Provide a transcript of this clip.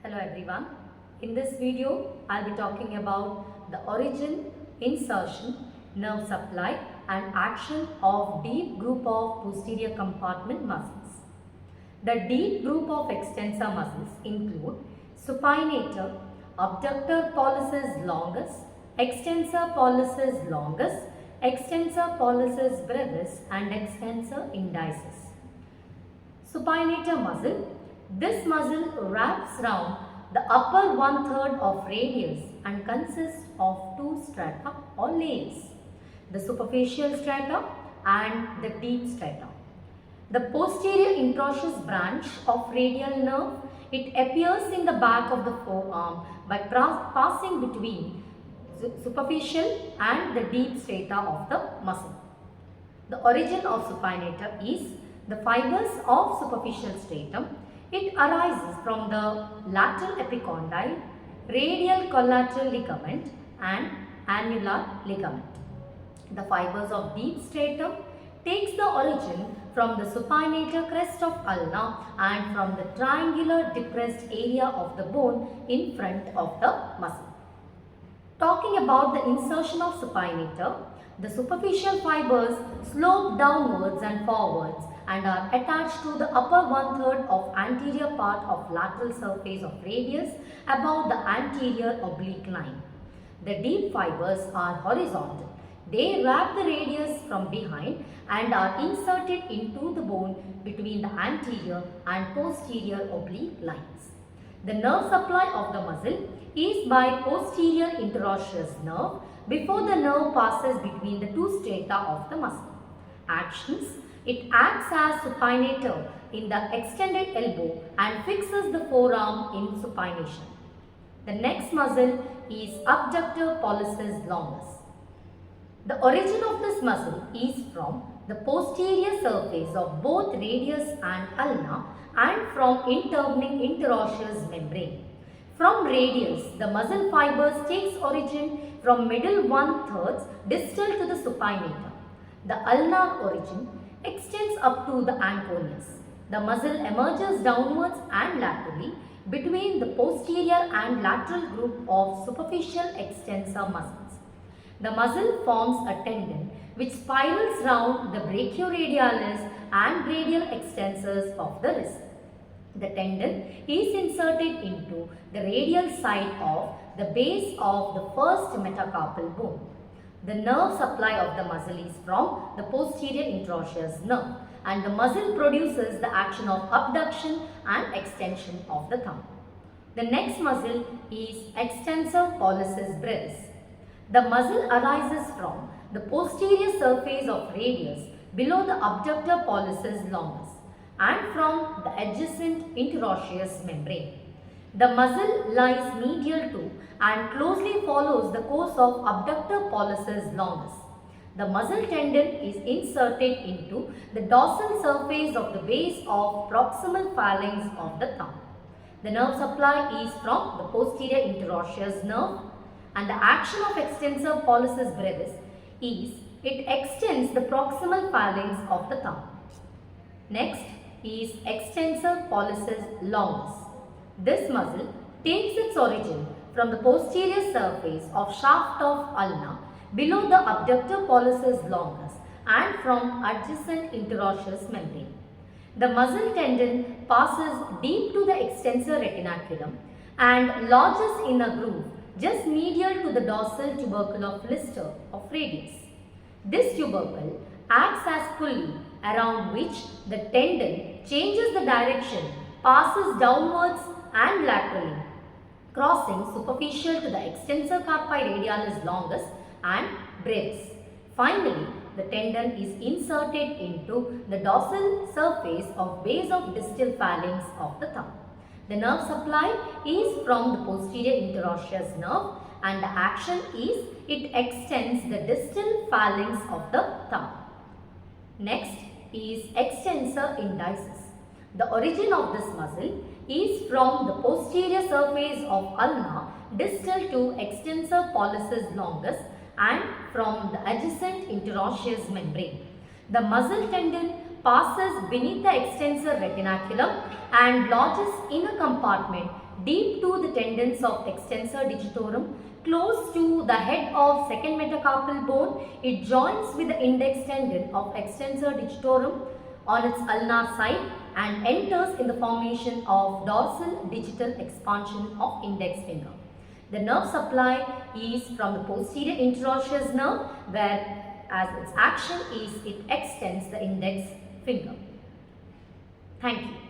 Hello everyone. In this video, I'll be talking about the origin, insertion, nerve supply and action of deep group of posterior compartment muscles. The deep group of extensor muscles include supinator, abductor pollicis longus, extensor pollicis longus, extensor pollicis brevis and extensor indicis. Supinator muscle. This muscle wraps round the upper one-third of radius and consists of two strata or layers, the superficial strata and the deep strata. The posterior interosseous branch of radial nerve, it appears in the back of the forearm by passing between superficial and the deep strata of the muscle. The origin of supinator is the fibers of superficial stratum. It arises from the lateral epicondyle, radial collateral ligament and annular ligament. The fibers of deep stratum takes the origin from the supinator crest of ulna and from the triangular depressed area of the bone in front of the muscle. Talking about the insertion of supinator, the superficial fibers slope downwards and forwards and are attached to the upper one-third of anterior part of lateral surface of radius above the anterior oblique line. The deep fibers are horizontal. They wrap the radius from behind and are inserted into the bone between the anterior and posterior oblique lines. The nerve supply of the muscle is by posterior interosseous nerve before the nerve passes between the two strata of the muscle. Actions. It acts as supinator in the extended elbow and fixes the forearm in supination. The next muscle is abductor pollicis longus. The origin of this muscle is from the posterior surface of both radius and ulna and from intervening interosseous membrane. From radius, the muscle fibers takes origin from middle one-thirds distal to the supinator. The ulnar origin extends up to the anconeus. The muscle emerges downwards and laterally between the posterior and lateral group of superficial extensor muscles. The muscle forms a tendon which spirals round the brachioradialis and radial extensors of the wrist. The tendon is inserted into the radial side of the base of the first metacarpal bone. The nerve supply of the muscle is from the posterior interosseous nerve and the muscle produces the action of abduction and extension of the thumb. The next muscle is extensor pollicis brevis. The muscle arises from the posterior surface of radius below the abductor pollicis longus and from the adjacent interosseous membrane. The muscle lies medial to and closely follows the course of abductor pollicis longus. The muscle tendon is inserted into the dorsal surface of the base of proximal phalanx of the thumb. The nerve supply is from the posterior interosseous nerve and the action of extensor pollicis brevis is it extends the proximal phalanx of the thumb. Next is extensor pollicis longus. This muscle takes its origin from the posterior surface of shaft of ulna below the abductor pollicis longus and from adjacent interosseous membrane. The muscle tendon passes deep to the extensor retinaculum and lodges in a groove just medial to the dorsal tubercle of Lister of radius. This tubercle acts as pulley around which the tendon changes the direction, passes downwards and laterally, crossing superficial to the extensor carpi radialis longus and brevis. Finally, the tendon is inserted into the dorsal surface of base of distal phalanx of the thumb. The nerve supply is from the posterior interosseous nerve and the action is it extends the distal phalanx of the thumb. Next is extensor indicis. The origin of this muscle is from the posterior surface of ulna distal to extensor pollicis longus and from the adjacent interosseous membrane. The muscle tendon passes beneath the extensor retinaculum and lodges in a compartment deep to the tendons of extensor digitorum, close to the head of second metacarpal bone. It joins with the index tendon of extensor digitorum on its ulnar side and enters in the formation of dorsal digital expansion of index finger. The nerve supply is from the posterior interosseous nerve, where as its action is it extends the index finger. Thank you.